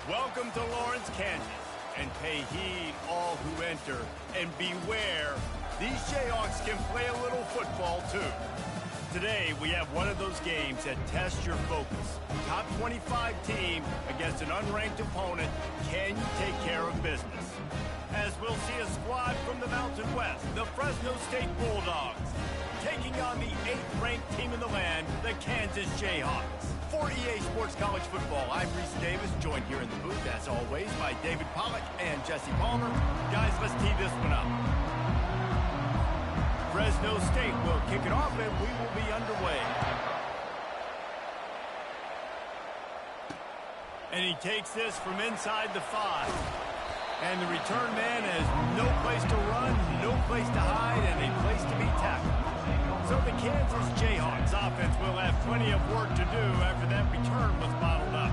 Welcome to Lawrence, Kansas, and pay heed all who enter, and beware, these Jayhawks can play a little football too. Today, we have one of those games that tests your focus. Top 25 team against an unranked opponent. Can you take care of business? As we'll see a squad from the Mountain West, the Fresno State Bulldogs, taking on the 8th-ranked team in the land, the Kansas Jayhawks. For EA Sports College Football, I'm Reese Davis, joined here in the booth, as always, by David Pollack and Jesse Palmer. Guys, let's tee this one up. Fresno State will kick it off, and we will be underway. And he takes this from inside the 5. And the return man has no place to run, no place to hide, and a place to be tackled. So the Kansas Jayhawks offense will have plenty of work to do after that return was bottled up.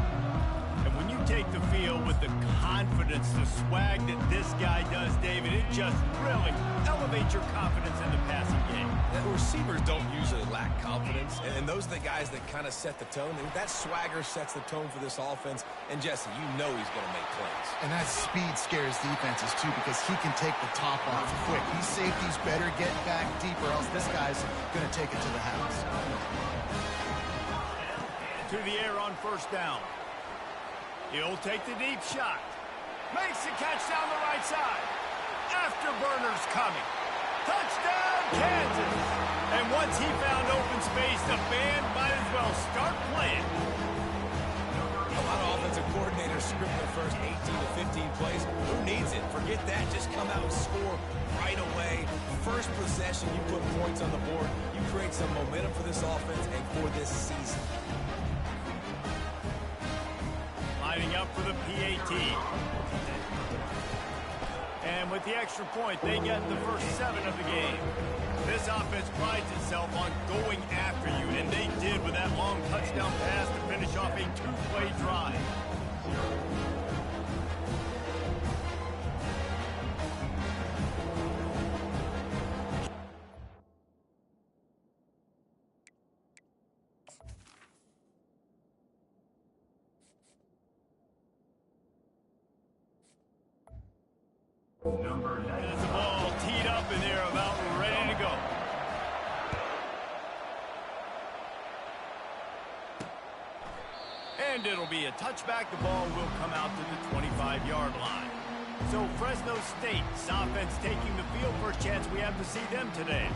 And when you take the field with the confidence, the swag that this guy does, David, it just really elevates your confidence in the passing game. The receivers don't usually lack confidence, and those are the guys that kind of set the tone. And that swagger sets the tone for this offense. And Jesse, you know he's going to make plays. And that speed scares defenses too, because he can take the top off quick. These safeties better get back deep, or else this guy's going to take it to the house. To the air on first down. He'll take the deep shot. Makes the catch down the right side. Afterburners coming. Touchdown, Kansas! And once he found open space, the band might as well start playing. A lot of offensive coordinators script their first 18 to 15 plays. Who needs it? Forget that. Just come out and score right away. First possession, you put points on the board. You create some momentum for this offense and for this season. Lining up for the PAT. And with the extra point, they get the first 7 of the game. This offense prides itself on going after you, and they did with that long touchdown pass to finish off a 2-play drive. There's the ball teed up, and they're about ready to go. And it'll be a touchback. The ball will come out to the 25-yard line. So Fresno State's offense taking the field. First chance we have to see them today.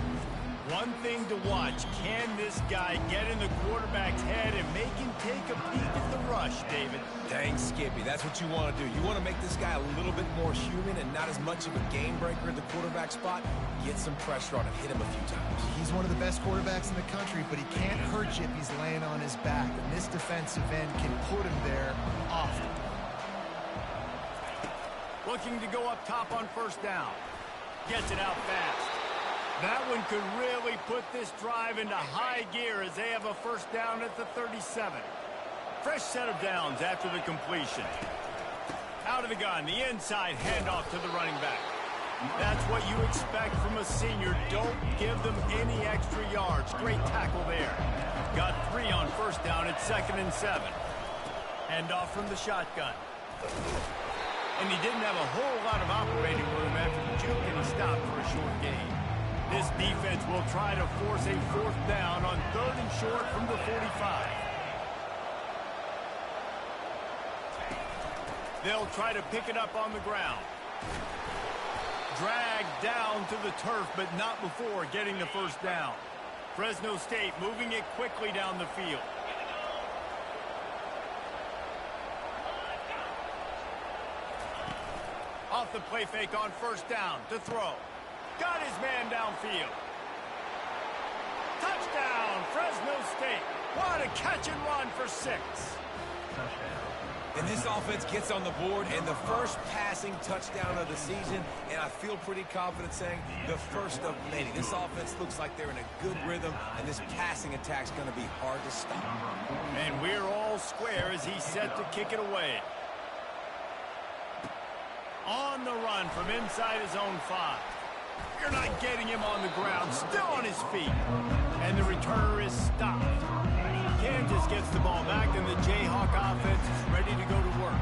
One thing to watch, can this guy get in the quarterback's head and make him take a peek at the rush, David? Dang, Skippy, that's what you want to do. You want to make this guy a little bit more human and not as much of a game breaker at the quarterback spot. Get some pressure on him, hit him a few times. He's one of the best quarterbacks in the country, but he can't hurt you if he's laying on his back. And this defensive end can put him there often. Looking to go up top on first down. Gets it out fast. That one could really put this drive into high gear as they have a first down at the 37. Fresh set of downs after the completion. Out of the gun, the inside handoff to the running back. That's what you expect from a senior. Don't give them any extra yards. Great tackle there. Got 3 on first down at 2nd and 7. Handoff from the shotgun. And he didn't have a whole lot of operating room after the juke, and he stopped for a short gain. This defense will try to force a 4th down on 3rd and short from the 45. They'll try to pick it up on the ground. Dragged down to the turf, but not before getting the first down. Fresno State moving it quickly down the field. Off the play fake on first down to throw. Got his man downfield. Touchdown, Fresno State. What a catch and run for 6. And this offense gets on the board, and the first passing touchdown of the season, and I feel pretty confident saying the first of many. This offense looks like they're in a good rhythm, and this passing attack's going to be hard to stop. And we're all square as he's set to kick it away. On the run from inside his own 5. You're not getting him on the ground, still on his feet. And the returner is stopped. Kansas gets the ball back, and the Jayhawk offense is ready to go to work.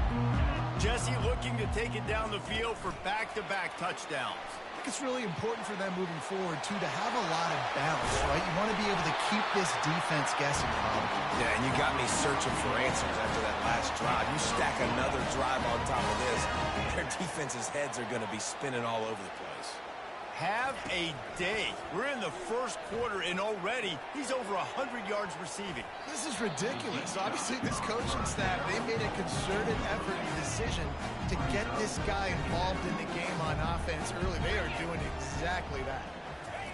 Jesse looking to take it down the field for back-to-back touchdowns. I think it's really important for them moving forward, too, to have a lot of balance, right? You want to be able to keep this defense guessing, Bob. Yeah, and you got me searching for answers after that last drive. You stack another drive on top of this, their defense's heads are going to be spinning all over the place. Have a day. We're in the first quarter, and already he's over 100 yards receiving. This is ridiculous. Obviously, this coaching staff, they made a concerted effort and decision to get this guy involved in the game on offense early. They are doing exactly that.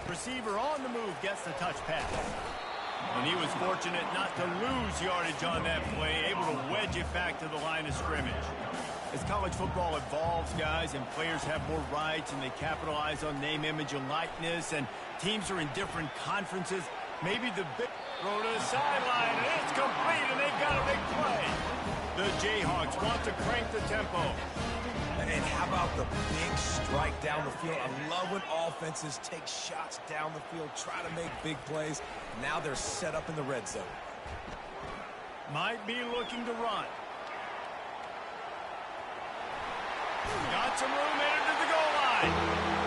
Receiver on the move gets the touch pass. And he was fortunate not to lose yardage on that play, able to wedge it back to the line of scrimmage. As college football evolves, guys, and players have more rights and they capitalize on name, image, and likeness, and teams are in different conferences, maybe the big throw to the sideline, and it's complete, and they've got a big play. The Jayhawks want to crank the tempo. And how about the big strike down the field? I love when offenses take shots down the field, try to make big plays. Now they're set up in the red zone. Might be looking to run. Got some room headed to the goal line.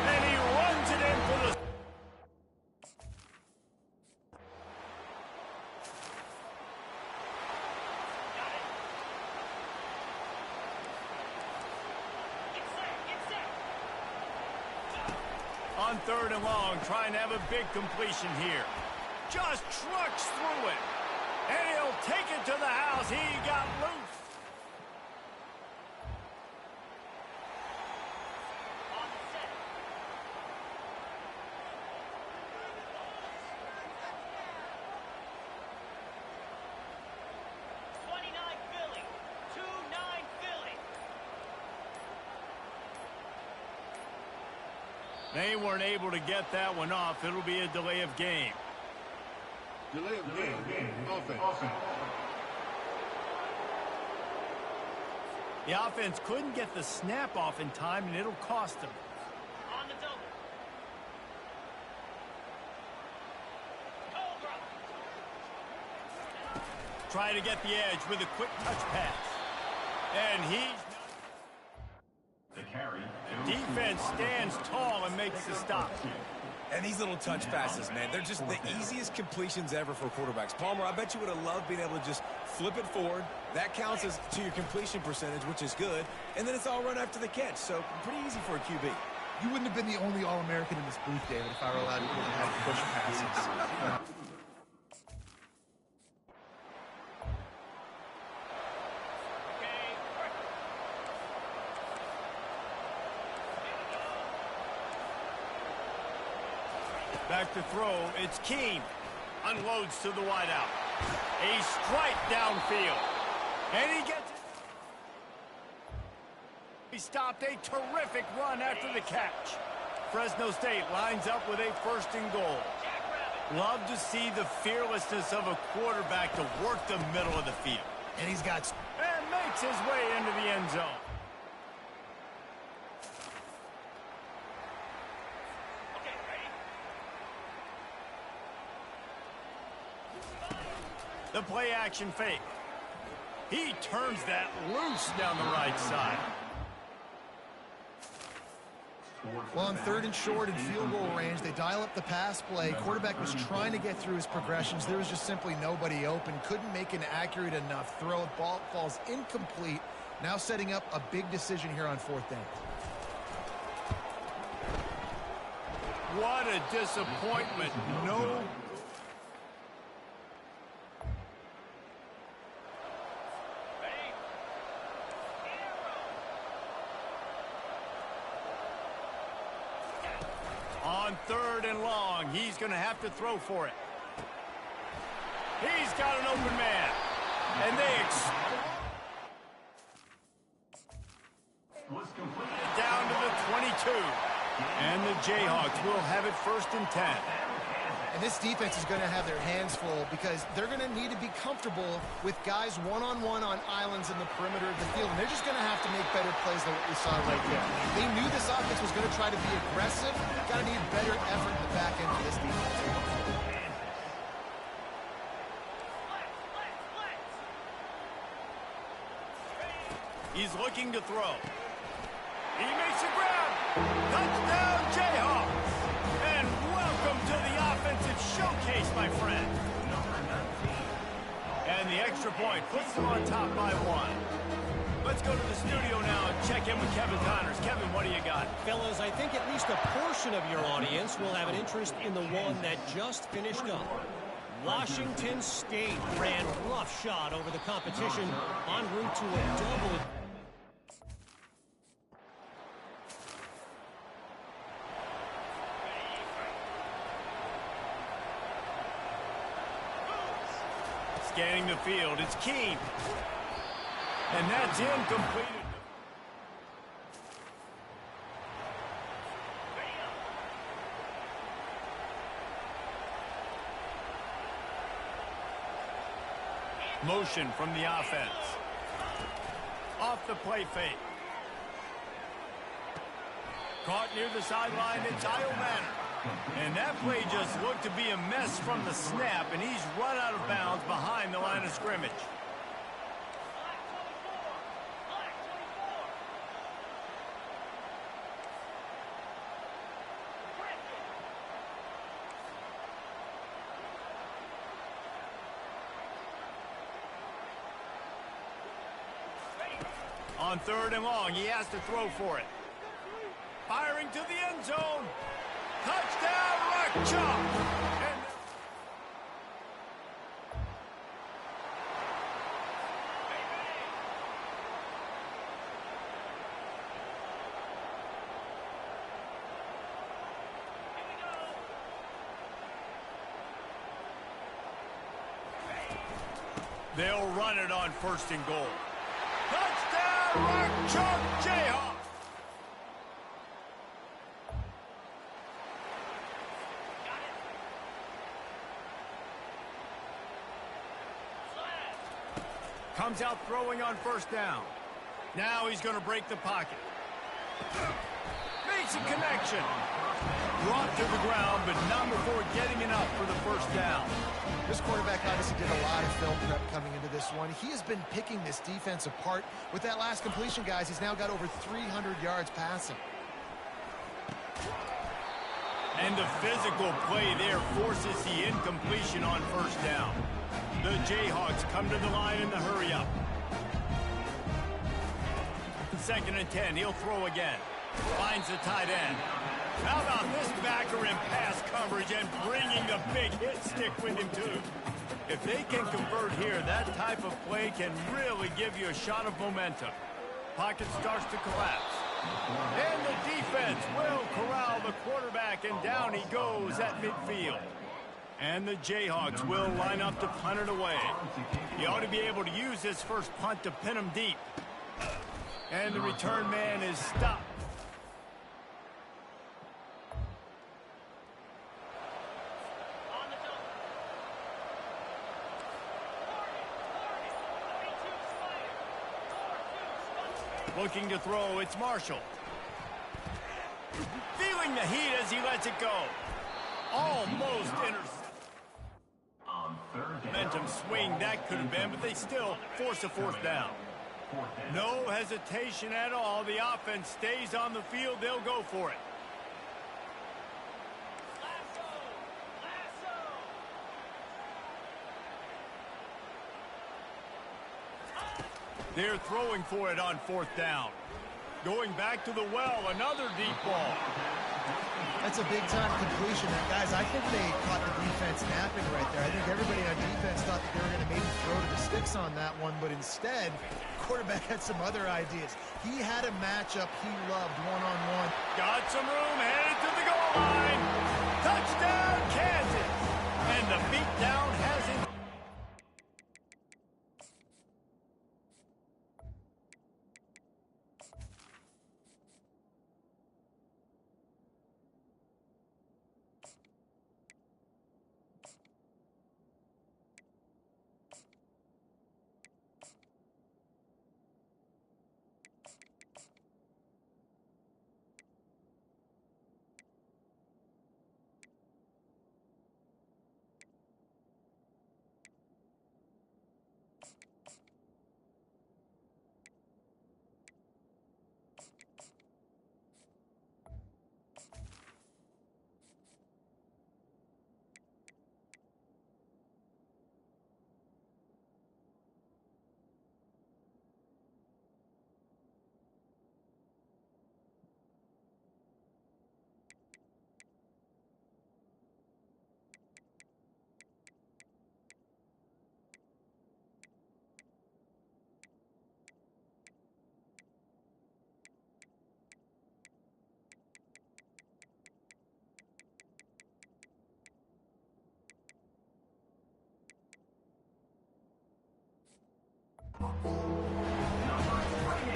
And he runs it in for the... On third and long, trying to have a big completion here. Just trucks through it. And he'll take it to the house. He got loose. They weren't able to get that one off. It'll be a delay of game. Delay of game. Offense. The offense couldn't get the snap off in time, and it'll cost them. On the double. Cobra. Try to get the edge with a quick touch pass. And he's... Defense stands tall and makes the stop. And these little touch passes, man, they're just the easiest completions ever for quarterbacks. Palmer, I bet you would have loved being able to just flip it forward. That counts as to your completion percentage, which is good. And then it's all run after the catch, so pretty easy for a QB. You wouldn't have been the only All-American in this booth, David, if I were allowed to have push passes. Back to throw, it's Keene. Unloads to the wideout. A strike downfield. And he gets it. He stopped a terrific run after the catch. Fresno State lines up with a first and goal. Love to see the fearlessness of a quarterback to work the middle of the field. And he's got... And makes his way into the end zone. The play action fake. He turns that loose down the right side. Well, on third and short and field goal range, they dial up the pass play. Quarterback was trying to get through his progressions. There was just simply nobody open. Couldn't make an accurate enough throw. The ball falls incomplete. Now setting up a big decision here on fourth down. What a disappointment. No. On third and long, he's going to have to throw for it. He's got an open man. And they down to the 22. And the Jayhawks will have it first and 10. And this defense is going to have their hands full because they're going to need to be comfortable with guys one-on-one on islands in the perimeter of the field. And they're just going to have to make better plays than what we saw right there. They knew this offense was going to try to be aggressive. Got to need better effort in the back end of this defense. He's looking to throw. He makes a grab. Touchdown, Jayhawks. And welcome to the offensive showcase, my friend. And the extra point puts them on top by 1. Let's go to the studio now and check in with Kevin Connors. Kevin, what do you got? Fellas, I think at least a portion of your audience will have an interest in the one that just finished up. Washington State ran roughshod over the competition en route to a double. Scanning the field, it's Keene. And that's incomplete. Motion from the offense. Off the play fake. Caught near the sideline, it's Io Manor. And that play just looked to be a mess from the snap, and he's run out of bounds behind the line of scrimmage. On 3rd and long, he has to throw for it. Firing to the end zone. Touchdown, Rock Chalk. And they'll run it on 1st and goal. Touchdown, Rock Chalk Jayhawks. Comes out throwing on 1st down. Now he's going to break the pocket. Makes a connection. Brought to the ground, but not before getting enough for the 1st down. This quarterback obviously did a lot of film prep coming into this one. He has been picking this defense apart. With that last completion, guys, he's now got over 300 yards passing. And the physical play there forces the incompletion on 1st down. The Jayhawks come to the line in the hurry-up. 2nd and 10, he'll throw again. Finds the tight end. How about this backer in pass coverage and bringing the big hit stick with him, too? If they can convert here, that type of play can really give you a shot of momentum. Pocket starts to collapse. And the defense will corral the quarterback, and down he goes at midfield. And the Jayhawks will line up to punt it away. He ought to be able to use this first punt to pin him deep. And the return man is stopped. Looking to throw, it's Marshall. Feeling the heat as he lets it go. Almost intercepted. Momentum swing that could have been, but they still force a 4th down. No hesitation at all. The offense stays on the field. They'll go for it. They're throwing for it on 4th down. Going back to the well, another deep ball. That's a big-time completion. And guys, I think they caught the defense napping right there. I think everybody on defense thought that they were going to maybe throw to the sticks on that one, but instead, the quarterback had some other ideas. He had a matchup he loved one-on-one. Got some room, headed to the goal line. Touchdown, Kansas. And the beatdown has him.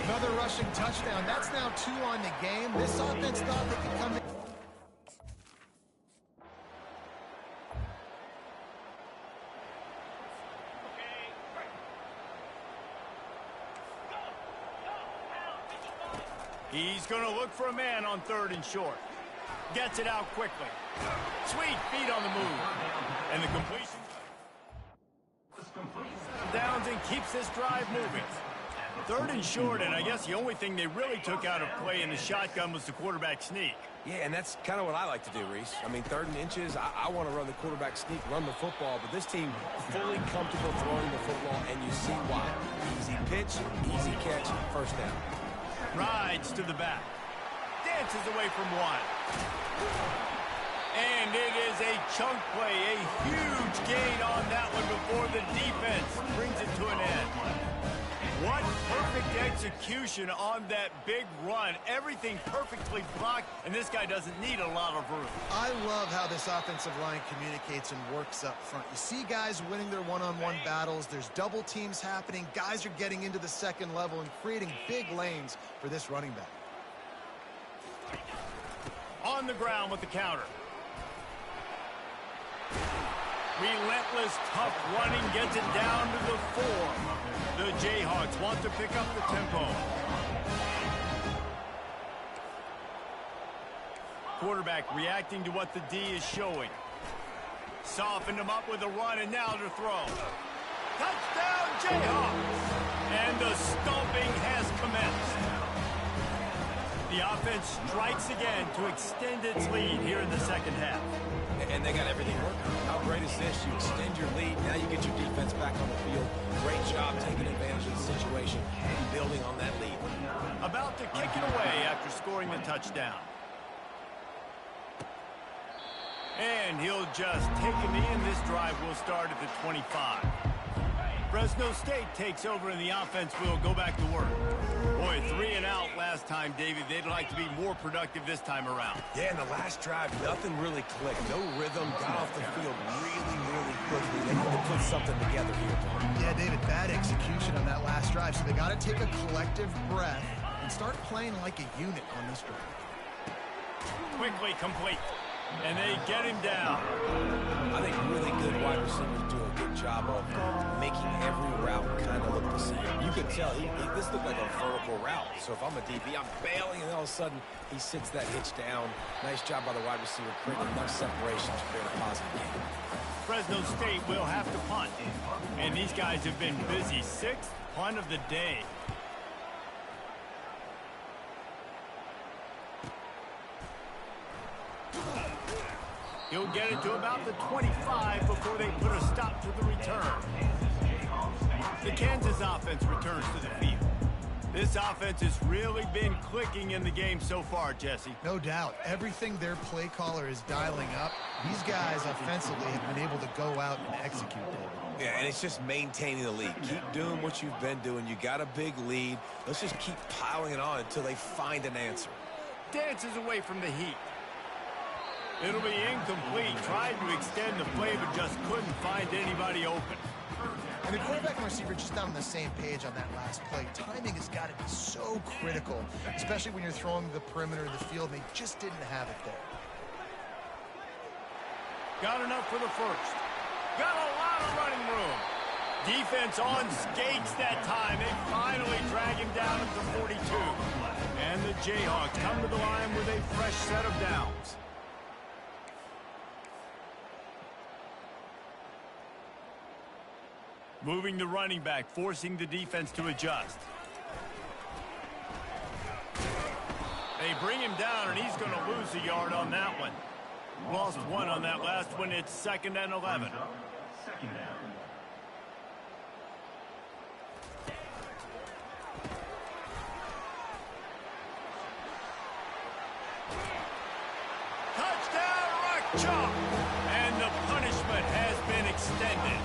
Another rushing touchdown. That's now 2 on the game. This offense thought they could come in. He's going to look for a man on 3rd and short. Gets it out quickly. Sweet feet on the move. And the completion. Downs and keeps this drive moving. 3rd and short, and I guess the only thing they really took out of play in the shotgun was the quarterback sneak. Yeah, and that's kind of what I like to do, Reese. I mean, 3rd and inches, I want to run the quarterback sneak, run the football, but this team fully comfortable throwing the football, and you see why. Easy pitch, easy catch, 1st down. Rides to the back. Dances away from one. And it is a chunk play, a huge gain on that one before the defense brings it to an end. What perfect execution on that big run. Everything perfectly blocked, and this guy doesn't need a lot of room. I love how this offensive line communicates and works up front. You see guys winning their one-on-one battles. There's double teams happening. Guys are getting into the 2nd level and creating big lanes for this running back. On the ground with the counter. Relentless, tough running gets it down to the 4. The Jayhawks want to pick up the tempo. Quarterback reacting to what the D is showing. Softened him up with a run, and now to throw. Touchdown, Jayhawks! And the stomping has commenced. The offense strikes again to extend its lead here in the 2nd half. And they got everything working. How great is this? You extend your lead. Now you get your defense back on the field. Great job taking advantage of the situation and building on that lead. About to kick it away after scoring the touchdown. And he'll just take him in. This drive will start at the 25. Fresno State takes over and the offense will go back to work. Boy, 3 and out last time, David. They'd like to be more productive this time around. Yeah, in the last drive, nothing really clicked. No rhythm, got off the field really quickly. They need to put something together here. Yeah, David, bad execution on that last drive, so they got to take a collective breath and start playing like a unit on this drive. Quickly complete. And they get him down. I think really good wide receivers do a good job of making every route kind of look the same. You can tell this looked like a vertical route. So if I'm a DB, I'm bailing, and all of a sudden he sits that hitch down. Nice job by the wide receiver, creating enough separation to create a positive game. Fresno State will have to punt. And these guys have been busy. 6th punt of the day. He'll get it to about the 25 before they put a stop to the return. The Kansas offense returns to the field. This offense has really been clicking in the game so far, Jesse. No doubt. Everything their play caller is dialing up, these guys offensively have been able to go out and execute, David. Yeah, and it's just maintaining the lead. Keep doing what you've been doing. You got a big lead. Let's just keep piling it on until they find an answer. Dances away from the heat. It'll be incomplete. Tried to extend the play, but just couldn't find anybody open. And the quarterback and receiver just not on the same page on that last play. Timing has got to be so critical, especially when you're throwing the perimeter of the field, and they just didn't have it there. Got enough for the 1st. Got a lot of running room. Defense on skates that time. They finally drag him down to the 42. And the Jayhawks come to the line with a fresh set of downs. Moving the running back, forcing the defense to adjust. They bring him down, and he's going to lose a yard on that one. Lost 1 on that last one. It's 2nd and 11. Touchdown, Rock Chalk! And the punishment has been extended.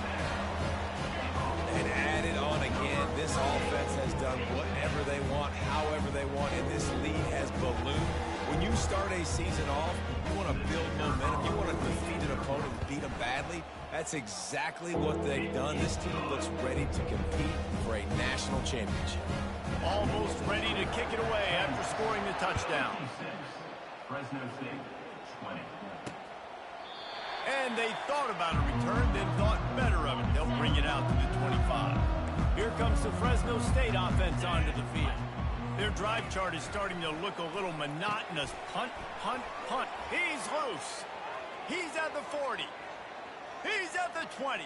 And added on again, this offense has done whatever they want, however they want, and this lead has ballooned. When you start a season off, you want to build momentum. You want to defeat an opponent, be beat them badly. That's exactly what they've done. This team looks ready to compete for a national championship. Almost ready to kick it away after scoring the touchdown. Fresno State, 20. And they thought about a return, then thought better of it. They'll bring it out to the 25. Here comes the Fresno State offense onto the field. Their drive chart is starting to look a little monotonous. Punt, punt, punt. He's loose. He's at the 40. He's at the 20.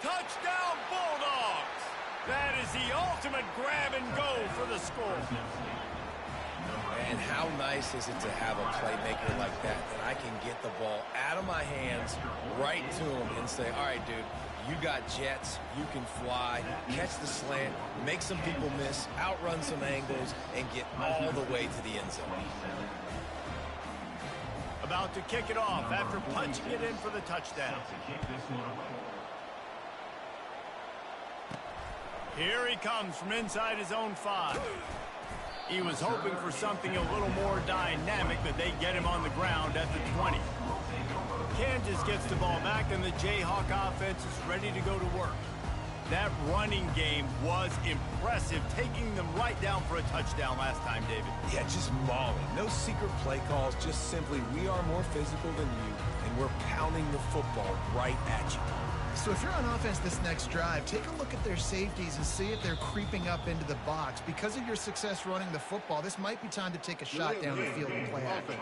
Touchdown, Bulldogs! That is the ultimate grab and go for the score. And how nice is it to have a playmaker like that I can get the ball out of my hands right to him and say, all right, dude, you got jets, you can fly, catch the slant, make some people miss, outrun some angles, and get all the way to the end zone. About to kick it off after punching it in for the touchdown. Here he comes from inside his own 5. He was hoping for something a little more dynamic, but they get him on the ground at the 20. Kansas gets the ball back, and the Jayhawk offense is ready to go to work. That running game was impressive, taking them right down for a touchdown last time, David. Yeah, just mauling. No secret play calls, just simply we are more physical than you, and we're pounding the football right at you. So if you're on offense this next drive, take a look at their safeties and see if they're creeping up into the box. Because of your success running the football, this might be time to take a shot down the field and play action.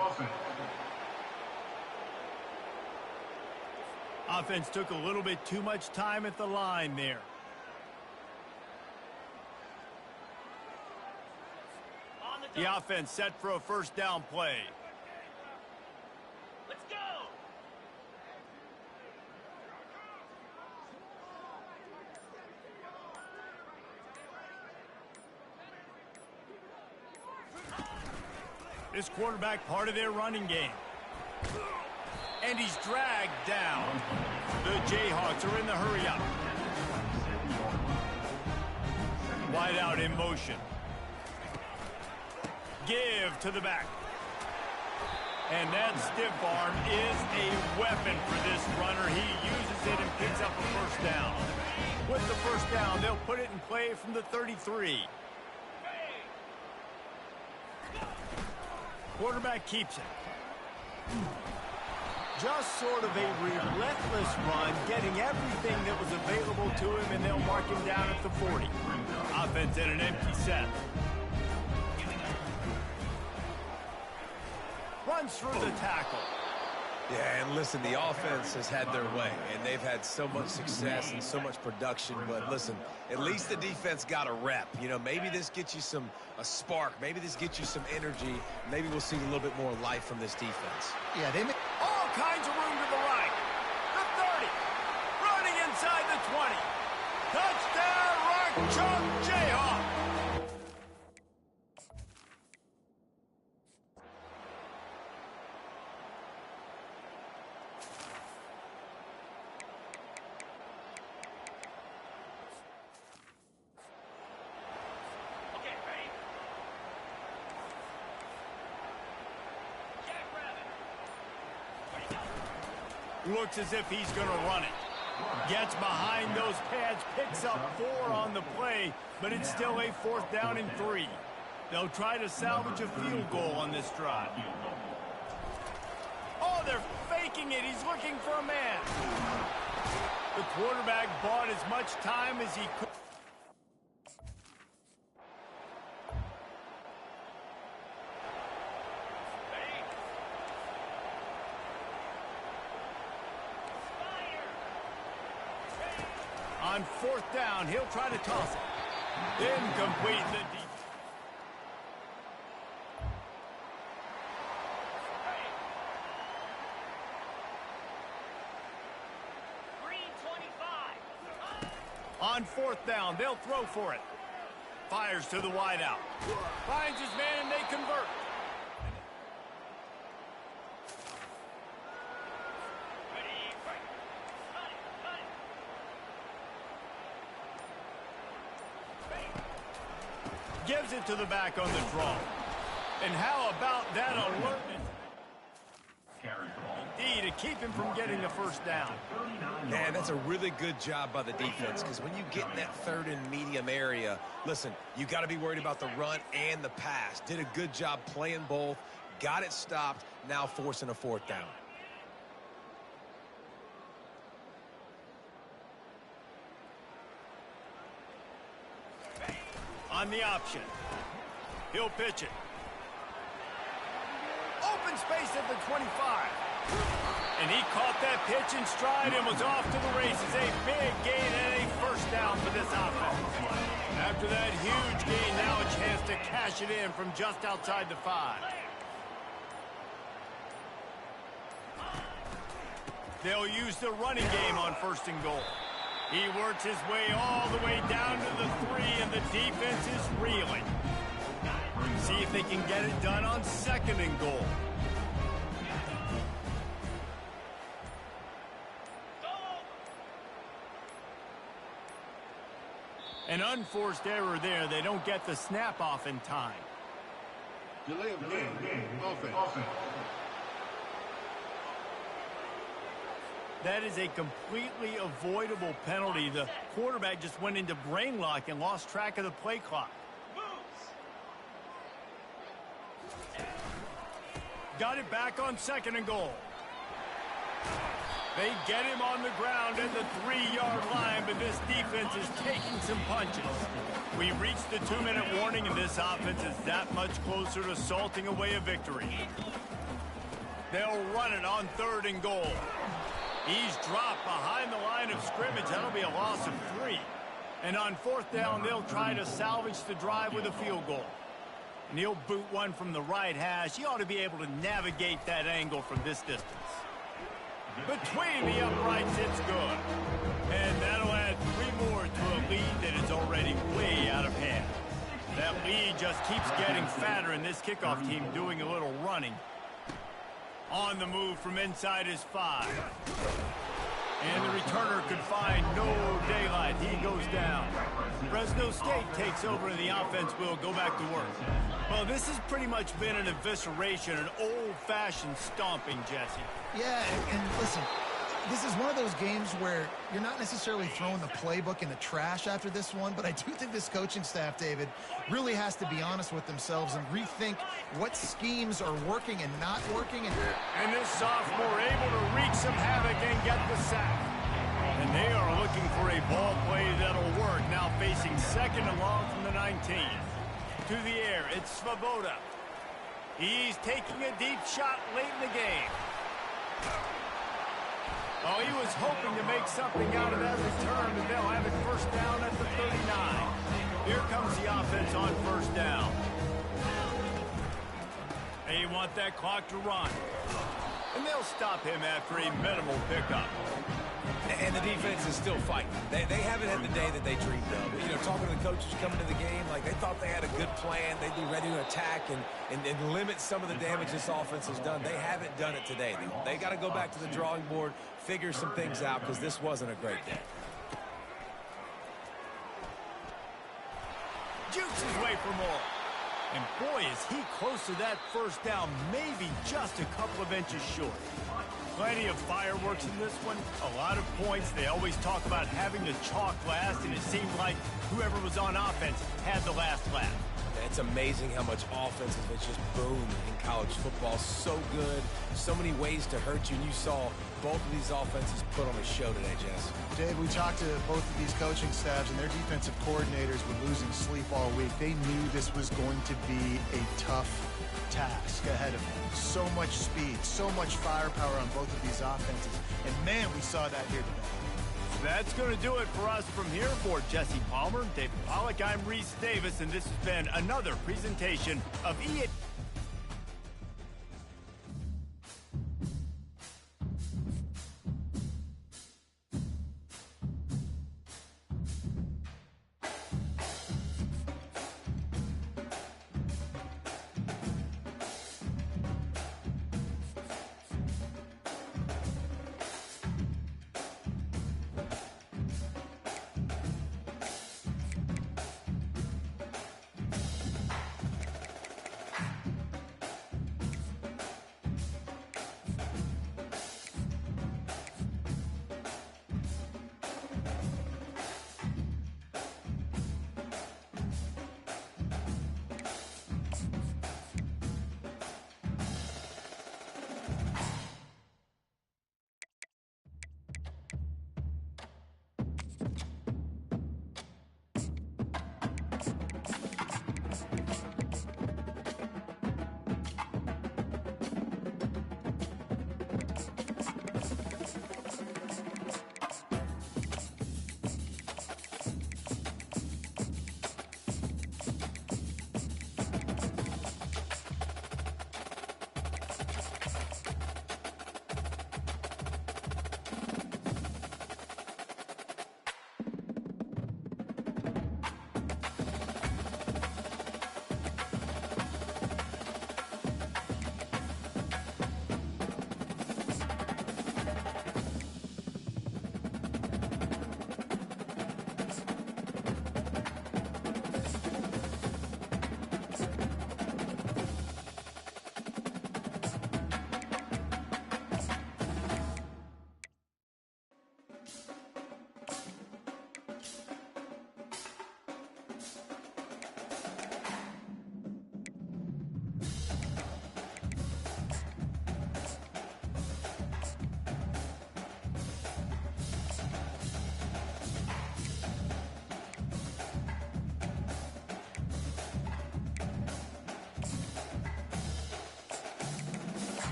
Offense took a little bit too much time at the line there. The offense set for a first down play. Let's go! This quarterback part of their running game. And he's dragged down. The Jayhawks are in the hurry up. Wide out in motion. Give to the back. And that stiff arm is a weapon for this runner. He uses it and picks up a first down. With the first down, they'll put it in play from the 33. Quarterback keeps it. Just sort of a relentless run, getting everything that was available to him, and they'll mark him down at the 40. Offense in an empty set. Runs through the tackle. Yeah, and listen, the offense has had their way, and they've had so much success and so much production. But listen, at least the defense got a rep. You know, maybe this gets you a spark. Maybe this gets you some energy. Maybe we'll see a little bit more life from this defense. Yeah, they may... All kinds of room to the right. The 30. Running inside the 20. Touchdown, Rock Chalk Jayhawk. Looks as if he's going to run it. Gets behind those pads, picks up 4 on the play, but it's still a 4th down and 3. They'll try to salvage a field goal on this drive. Oh, they're faking it. He's looking for a man. The quarterback bought as much time as he could. On 4th down, he'll try to toss it. Incomplete. The deep. On 4th down, they'll throw for it. Fires to the wideout. Finds his man and they convert. Gives it to the back on the draw. And how about that alertness? D to keep him from getting the first down. Man, that's a really good job by the defense, because when you get in that third and medium area, listen, you got to be worried about the run and the pass. Did a good job playing both, got it stopped, now forcing a fourth down. On the option. He'll pitch it. Open space at the 25. And he caught that pitch in stride and was off to the races. A big gain and a first down for this offense. After that huge gain, now a chance to cash it in from just outside the 5. They'll use the running game on first and goal. He works his way all the way down to the 3, and the defense is reeling. See if they can get it done on second and goal. An unforced error there. They don't get the snap off in time. Delay of game. Offense. That is a completely avoidable penalty. The quarterback just went into brain lock and lost track of the play clock. Got it back on second and goal. They get him on the ground at the 3-yard line, but this defense is taking some punches. We reached the 2-minute warning, and this offense is that much closer to salting away a victory. They'll run it on third and goal. He's dropped behind the line of scrimmage. That'll be a loss of 3. And on fourth down, they'll try to salvage the drive with a field goal. And he'll boot one from the right hash. He ought to be able to navigate that angle from this distance. Between the uprights, it's good. And that'll add 3 more to a lead that is already way out of hand. That lead just keeps getting fatter, and this kickoff team doing a little running. On the move from inside his 5. And the returner could find no daylight. He goes down. Fresno State takes over, and the offense will go back to work. Well, this has pretty much been an evisceration, an old-fashioned stomping, Jesse. Yeah, and listen, this is one of those games where you're not necessarily throwing the playbook in the trash after this one, but I do think this coaching staff, David, really has to be honest with themselves and rethink what schemes are working and not working. And this sophomore able to wreak some havoc and get the sack. And they are looking for a ball play that'll work, now facing second and long from the 19. To the air, it's Svoboda. He's taking a deep shot late in the game. Oh, he was hoping to make something out of that return, but they'll have it first down at the 39. Here comes the offense on first down. They want that clock to run. And they'll stop him after a minimal pickup. And the defense is still fighting. They haven't had the day that they dreamed of. You know, talking to the coaches coming to the game, like they thought they had a good plan. They'd be ready to attack and limit some of the damage this offense has done. They haven't done it today. They got to go back to the drawing board, figure some things out, because this wasn't a great day. Jukes his way for more. And boy, is he close to that first down, maybe just a couple of inches short. Plenty of fireworks in this one, a lot of points. They always talk about having the chalk last, and it seemed like whoever was on offense had the last laugh. It's amazing how much offense has just boomed in college football. So good, so many ways to hurt you, and you saw both of these offenses put on a show today, Jess. Dave, we talked to both of these coaching staffs, and their defensive coordinators were losing sleep all week. They knew this was going to be a tough task ahead of them. So much speed, so much firepower on both of these offenses. And man, we saw that here today. That's going to do it for us from here. For Jesse Palmer, David Pollack, I'm Reese Davis, and this has been another presentation of EA.